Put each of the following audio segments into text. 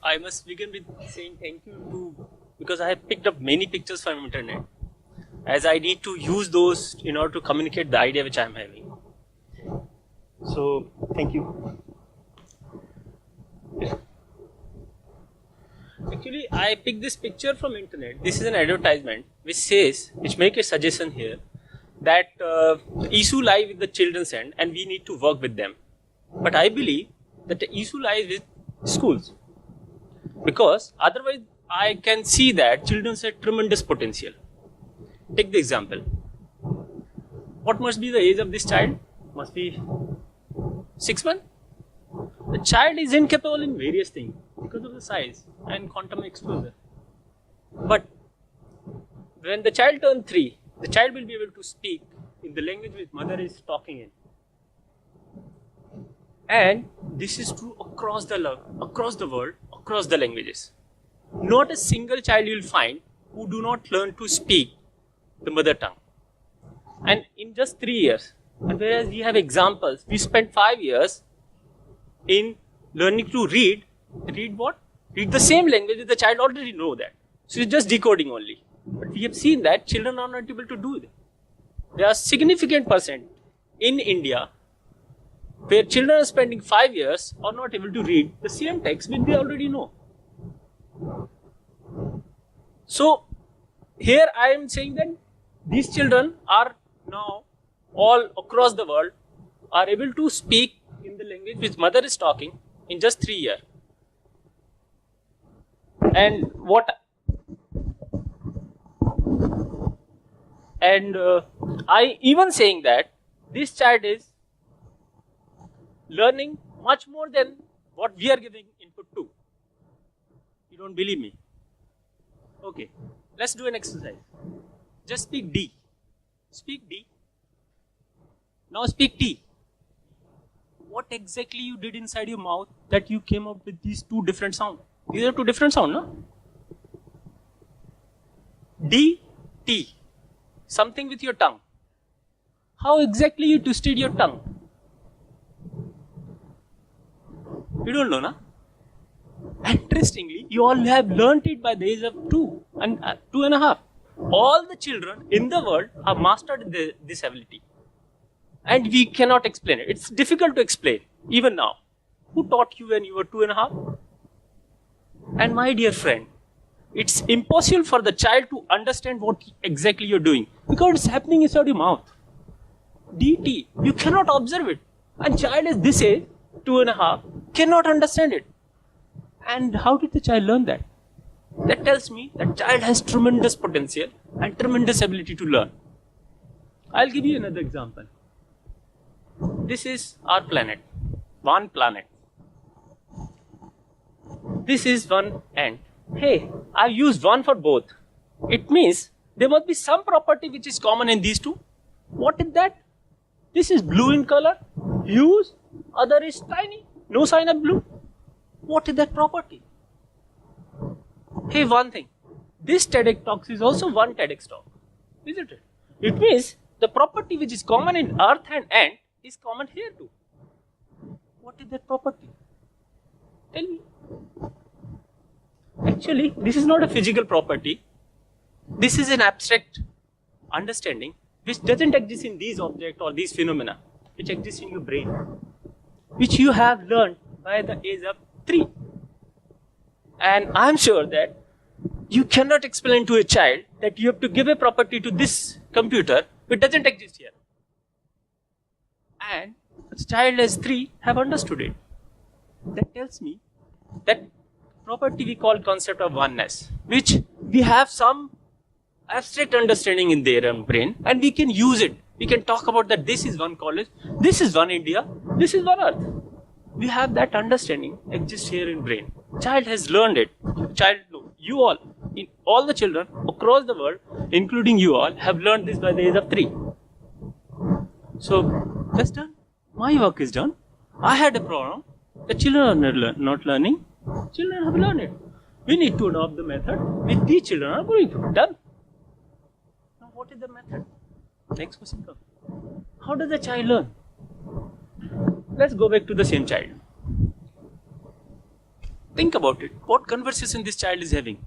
I must begin with saying thank you because I have picked up many pictures from internet, as I need to use those in order to communicate the idea which I am having. So, thank you. Actually, I picked this picture from internet. This is an advertisement which make a suggestion here that issue lies with the children's end and we need to work with them. But I believe that the issue lies with schools, because otherwise I can see that children have tremendous potential. Take the example. What must be the age of this child? Must be 6 months. The child is incapable in various things because of the size and quantum exposure. But when the child turns 3, the child will be able to speak in the language which mother is talking in. And this is true across the world, across the languages. Not a single child you will find who do not learn to speak the mother tongue. And in just 3 years, and whereas we have examples, we spent 5 years in learning to read what? Read the same language that the child already know that. So it's just decoding only. But we have seen that children are not able to do it. There are significant percent in India where children are spending 5 years are not able to read the same text which they already know. So here I am saying that these children are now all across the world are able to speak in the language which mother is talking in just 3 years. And I even saying that this child is learning much more than what we are giving input to. You don't believe me? Okay, let's do an exercise. Just speak D. Speak D. Now speak T. What exactly you did inside your mouth that you came up with these two different sounds? These are two different sounds, no? D, T. Something with your tongue. How exactly you twisted your tongue? You don't know, na? Interestingly, you all have learnt it by the age of 2 and 2.5. All the children in the world have mastered this ability. And we cannot explain it. It's difficult to explain, even now. Who taught you when you were 2.5? And my dear friend, it's impossible for the child to understand what exactly you're doing because it's happening inside your mouth. DT, you cannot observe it. And child is this age, 2.5, cannot understand it. And how did the child learn that? That tells me that child has tremendous potential and tremendous ability to learn. I'll give you another example. This is our planet, one planet. This is one ant. Hey, I've used one for both. It means there must be some property which is common in these two. What is that? This is blue in color, huge, other is tiny, no sign of blue. What is that property? Hey, one thing. This TEDx talk is also one TEDx talk, isn't it? It means the property which is common in earth and ant is common here too. What is that property? Tell me. Actually, this is not a physical property. This is an abstract understanding which doesn't exist in these objects or these phenomena, which exist in your brain, which you have learned by the age of 3. And I'm sure that you cannot explain to a child that you have to give a property to this computer which doesn't exist here. And the child as 3 have understood it. That tells me that property we call concept of oneness, which we have some abstract understanding in their own brain and we can use it. We can talk about that this is one college, this is one India, this is one earth. We have that understanding exists here in brain. Child has learned it. Child, you all, in all the children across the world, including you all, have learned this by the age of 3. So that's done. My work is done. I had a problem. The children are not learning. Children have learned it. We need to adopt the method which these children are going through. Done. Now what is the method? Next question comes. How does the child learn? Let's go back to the same child. think about it. What conversation this child is having?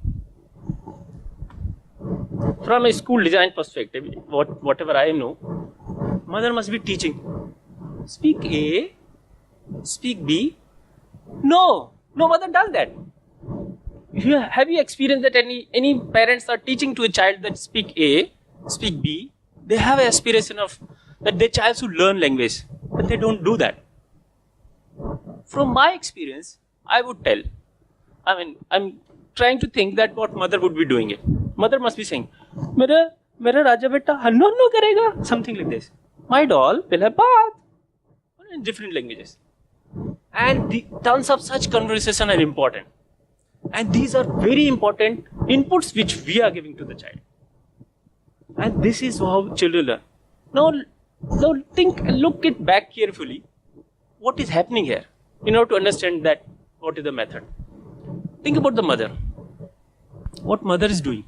From a school design perspective, whatever I know, mother must be teaching. Speak A, speak B. No mother does that. Have you experienced that any parents are teaching to a child that speak A, speak B? They have an aspiration of that their child should learn language, but they don't do that. From my experience, I would tell. I'm trying to think that what mother would be doing it. Mother must be saying, "Mera Raja beta hanno karega," something like this. My doll will have bath, in different languages. And the tons of such conversation are important. And these are very important inputs which we are giving to the child. And this is how children learn. Now look it back carefully. What is happening here? In order to understand that, what is the method? Think about the mother. What mother is doing?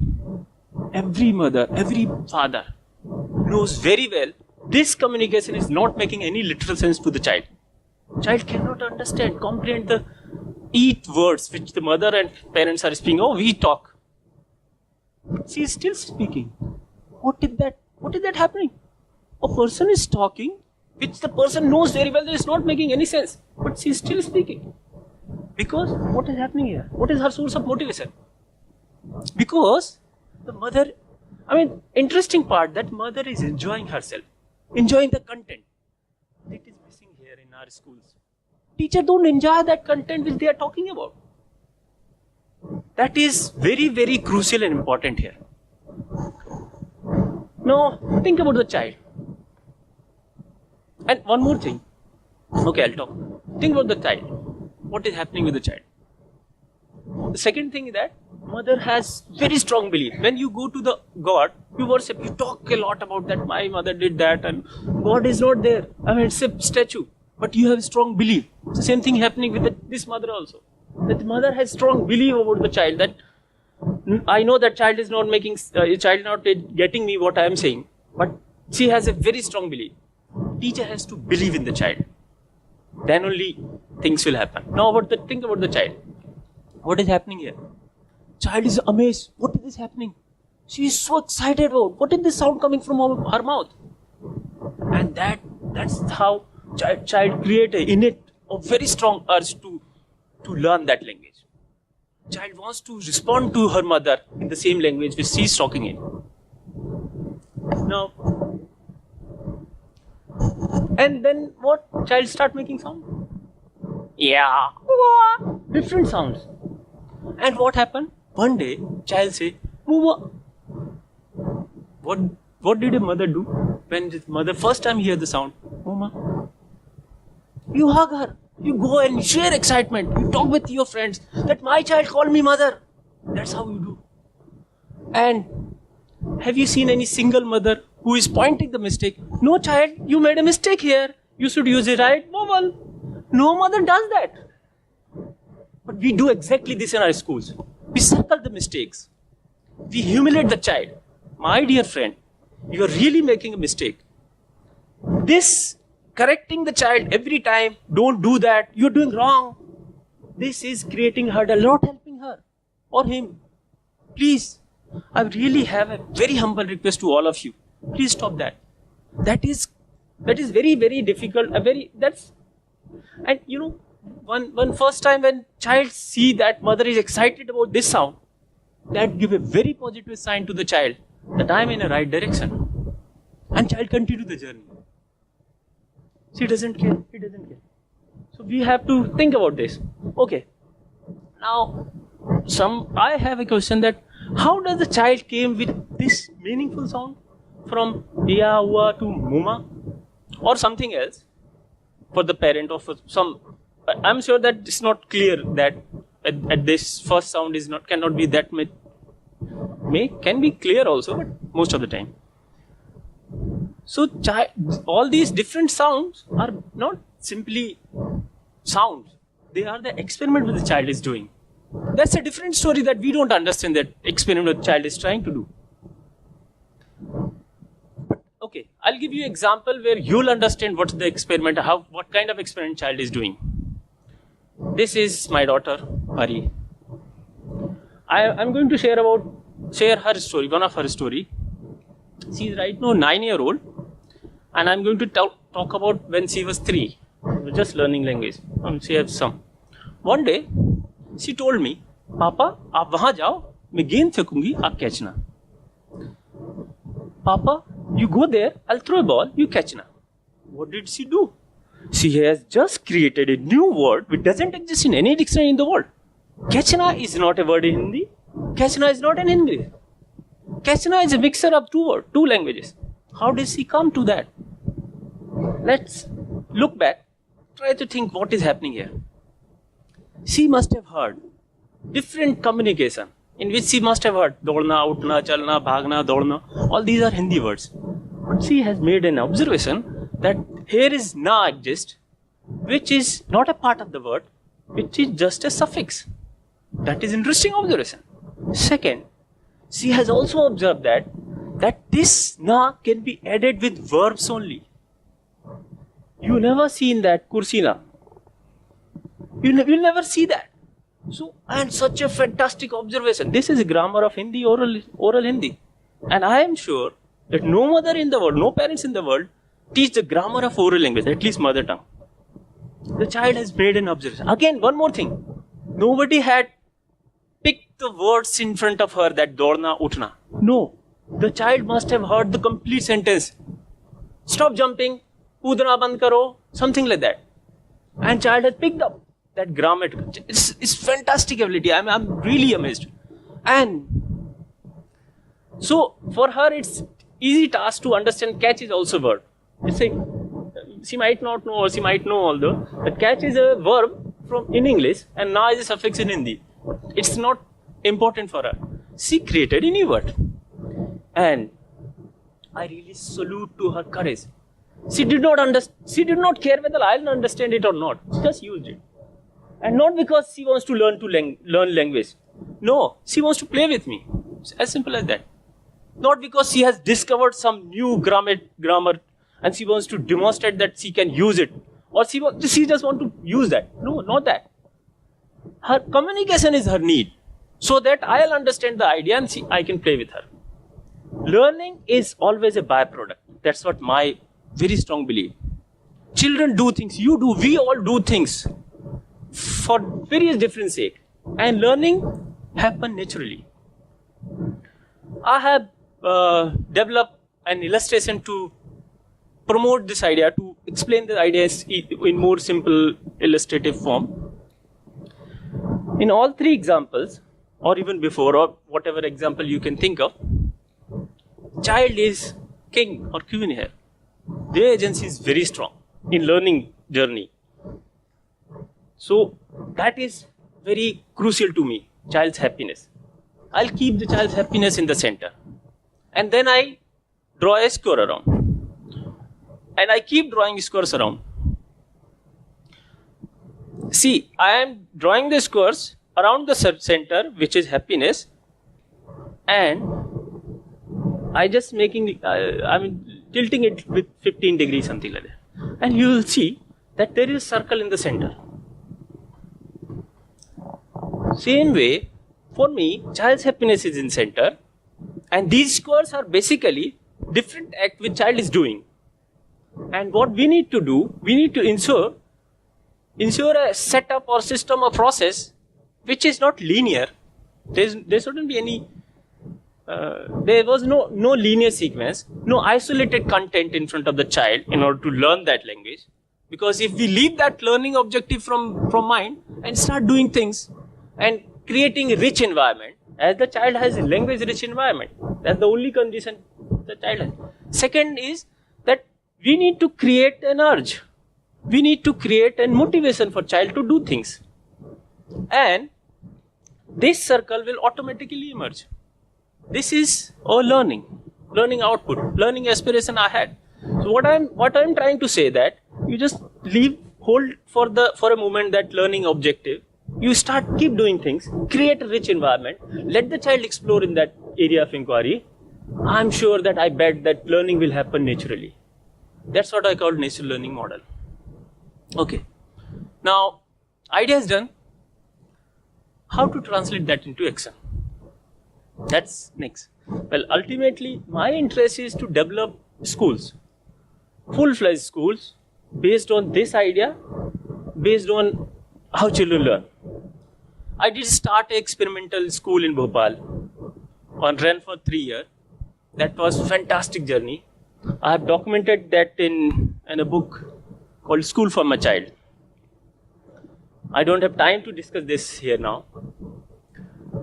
Every mother, every father knows very well this communication is not making any literal sense to the child. Child cannot understand, comprehend the words which the mother and parents are speaking. Oh, we talk. She is still speaking. What is that happening? A person is talking, which the person knows very well that is not making any sense, but she is still speaking. Because what is happening here? What is her source of motivation? Because the mother, interesting part, that mother is enjoying herself, enjoying the content. That is missing here in our schools. Teachers don't enjoy that content which they are talking about. That is very, very crucial and important here. Now, think about the child. And one more thing. Okay, I'll talk. Think about the child. What is happening with the child? The second thing is that mother has very strong belief. When you go to the God, you worship, you talk a lot about that, my mother did that, and God is not there. It's a statue. But you have strong belief. It's the same thing happening with this mother also. That the mother has strong belief about the child, that I know that child is not getting me what I am saying, but she has a very strong belief. Teacher has to believe in the child. Then only things will happen. Now think about the child. What is happening here? Child is amazed. What is this happening? She is so excited about what is this sound coming from her mouth? And that's how child create a very strong urge to learn that language. Child wants to respond to her mother in the same language which she is talking in. Now, and then what? Child start making sound. Yeah, different sounds. And what happened? One day, child say, "Mama." What did a mother do when the mother first time hear the sound? "Mama." You hug her. You go and share excitement. You talk with your friends that my child called me mother. That's how you do. And have you seen any single mother who is pointing the mistake? No, child, you made a mistake here. You should use the right vowel. No mother does that. But we do exactly this in our schools. We circle the mistakes. We humiliate the child. My dear friend, you are really making a mistake. This correcting the child every time, don't do that, you're doing wrong. This is creating hurdle, not helping her or him. Please, I really have a very humble request to all of you. Please stop that. That is very, very difficult. And you know, one first time when child see that mother is excited about this sound, that give a very positive sign to the child that I am in the right direction. And child continue the journey. She doesn't care. He doesn't care. So we have to think about this. Okay. Now, I have a question that how does the child came with this meaningful sound from ya, wa to muma or something else for the parent or for some? I'm sure that it's not clear that at this first sound cannot be that much. Can be clear also, but most of the time. So all these different sounds are not simply sounds. They are the experiment that the child is doing. That's a different story that we don't understand that experiment the child is trying to do. But, okay, I'll give you an example where you'll understand what's the experiment, what kind of experiment child is doing. This is my daughter, Pari. I'm going to share her story, one of her story. She's right now 9-year-old, and I'm going to talk about when she was 3, just learning language. She has some. One day, she told me, "Papa, आप वहाँ जाओ, मैं गेंद फेंकूंगी, आप catchना." "Papa, you go there, I'll throw a ball, you catchna." What did she do? She has just created a new word which doesn't exist in any dictionary in the world. Catchna is not a word in Hindi. Catchna is not in English. Catchna is a mixture of two languages. How did she come to that? Let's look back, try to think what is happening here. She must have heard different communication in which she must have heard दौड़ना, उठना, चलना, भागना, दौड़ना. All these are Hindi words. But she has made an observation that here is na exist, which is not a part of the word, which is just a suffix. That is interesting observation. Second, she has also observed that this na can be added with verbs only. You never seen that kursi na. You'll never see that. So, and such a fantastic observation. This is grammar of Hindi, oral Hindi. And I am sure that no mother in the world, no parents in the world teach the grammar of oral language, at least mother tongue. The child has made an observation. Again, one more thing. Nobody had picked the words in front of her that dorna, utna. No. The child must have heard the complete sentence. Stop jumping, kudna band karo, something like that. And child has picked up that grammar. It's fantastic ability. I'm really amazed. And so for her, it's easy task to understand catch is also a verb. It's like, she might not know or she might know although, but catch is a verb in English and na is a suffix in Hindi. It's not important for her. She created a new word. And I really salute to her courage. She did not care whether I'll understand it or not. She just used it. And not because she wants to learn language. No, she wants to play with me. It's as simple as that. Not because she has discovered some new grammar and she wants to demonstrate that she can use it. Or she just wants to use that. No, not that. Her communication is her need. So that I'll understand the idea and I can play with her. Learning is always a byproduct. That's what my very strong belief. Children do things, you do, we all do things for various different sake. And learning happens naturally. I have developed an illustration to promote this idea, to explain the ideas in more simple illustrative form. In all 3 examples, or even before, or whatever example you can think of, child is king or queen here. Their agency is very strong in learning journey. So that is very crucial to me, child's happiness. I'll keep the child's happiness in the center. And then I draw a square around. And I keep drawing squares around. See, I am drawing the squares around the center, which is happiness. And I just tilting it with 15 degrees, something like that. And you will see that there is a circle in the center. Same way, for me, child's happiness is in center. And these squares are basically different act which child is doing. And what we need to do, we need to ensure a setup or system or process which is not linear. There shouldn't be any, there was no linear sequence, no isolated content in front of the child in order to learn that language. Because if we leave that learning objective from mind and start doing things and creating a rich environment, as the child has a language rich environment, that's the only condition the child has. Second is that we need to create an urge. We need to create a motivation for child to do things. And this circle will automatically emerge. This is our learning output, learning aspiration I had. So what I'm trying to say that you just hold for a moment that learning objective. You keep doing things, create a rich environment, let the child explore in that area of inquiry. I'm sure that I bet that learning will happen naturally. That's what I call natural learning model. Okay. Now, Idea is done. How to translate that into action? That's next. Well, ultimately, my interest is to develop schools, full-fledged schools, based on this idea, based on how children learn. I did start an experimental school in Bhopal, ran for 3 years. That was a fantastic journey. I have documented that in a book called School for My Child. I don't have time to discuss this here now.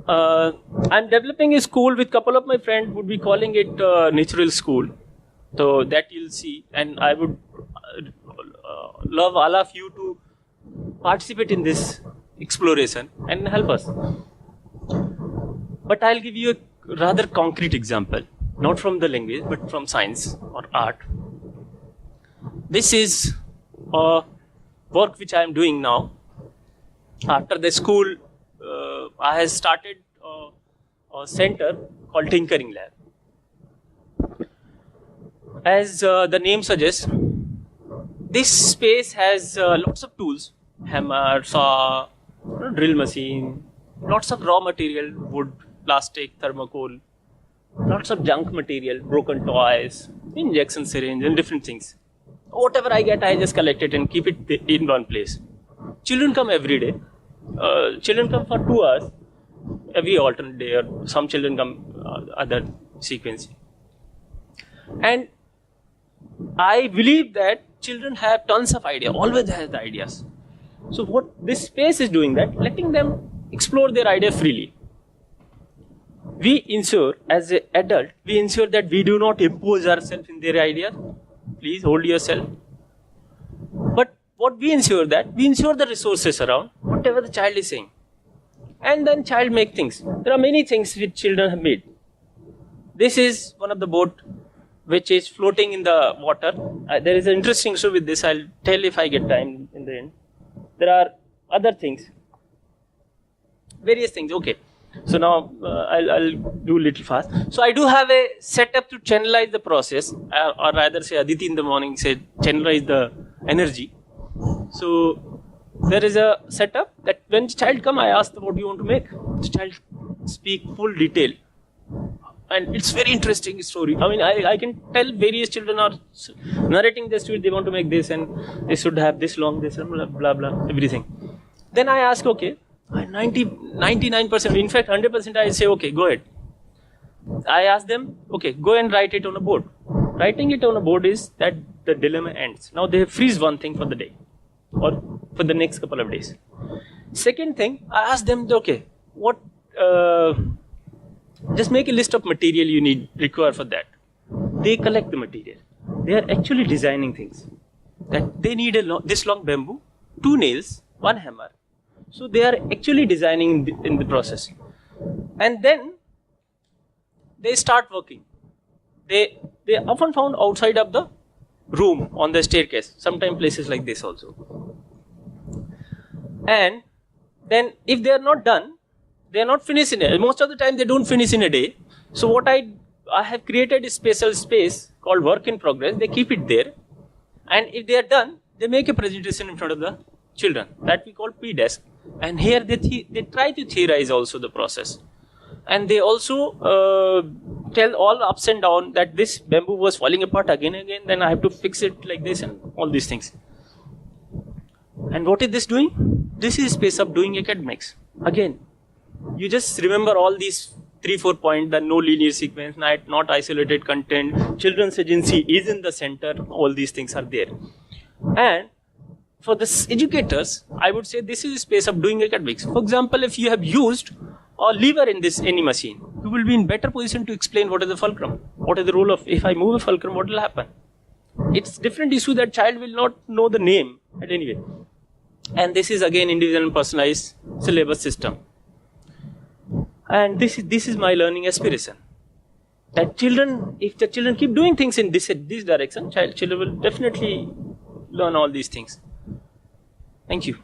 I'm developing a school with a couple of my friends, would be calling it natural school. So that you'll see, and I would love all of you to participate in this exploration and help us. But I'll give you a rather concrete example, not from the language, but from science or art. This is a work which I am doing now. After the school, I have started a center called Tinkering Lab. As the name suggests, this space has lots of tools, hammer, saw, drill machine, lots of raw material, wood, plastic, thermocol, lots of junk material, broken toys, injection syringe, and different things. Whatever I get, I just collect it and keep it in one place. Children come every day. Children come for 2 hours every alternate day, or some children come other sequence. And I believe that children have tons of ideas, always have the ideas. So what this space is doing, that letting them explore their idea freely. We ensure, as an adult, we ensure that we do not impose ourselves in their ideas. Please hold yourself. But what we ensure, that we ensure the resources around whatever the child is saying, and then child make things. There are many things which children have made. This is one of the boat which is floating in the water. There is an interesting story with this. I'll tell if I get time in the end. There are other things, various things. Okay, so now I'll do a little fast. So I do have a setup to channelize the process, or rather say Aditi in the morning said channelize the energy. So there is a setup that when the child come, I ask them, what do you want to make? The child speak full detail. And it's very interesting story. I mean, I can tell various children are narrating their story. They want to make this, and they should have this long, this, and blah, blah, blah, everything. Then I ask, okay, 99%, in fact, 100% I say, okay, go ahead. I ask them, okay, go and write it on a board. Writing it on a board is that the dilemma ends. Now they freeze one thing for the day, or for the next couple of days. Second thing, I ask them, okay, what, just make a list of material you require for that. They collect the material. They are actually designing things. That they need this long bamboo, 2 nails, 1 hammer. So they are actually designing in the process. And then they start working. They often found outside of the room on the staircase, sometimes places like this also. And then if they are not done, they are not finished in a day. Most of the time they don't finish in a day. So what I have created a special space called work in progress. They keep it there. And if they are done, they make a presentation in front of the children. That we call P-desk. And here they try to theorize also the process. And they also tell all ups and downs that this bamboo was falling apart again and again. Then I have to fix it like this and all these things. And what is this doing? This is space of doing academics. Again, you just remember all these 3-4 points, the no linear sequence, not isolated content, children's agency is in the center, all these things are there. And for the educators, I would say this is a space of doing academics. For example, if you have used a lever in any machine, you will be in better position to explain what is the fulcrum, what is the role of, if I move a fulcrum, what will happen. It's different issue that child will not know the name at any way. And this is again individual and personalized syllabus system. And this is my learning aspiration. That children, if the children keep doing things in this direction, children will definitely learn all these things. Thank you.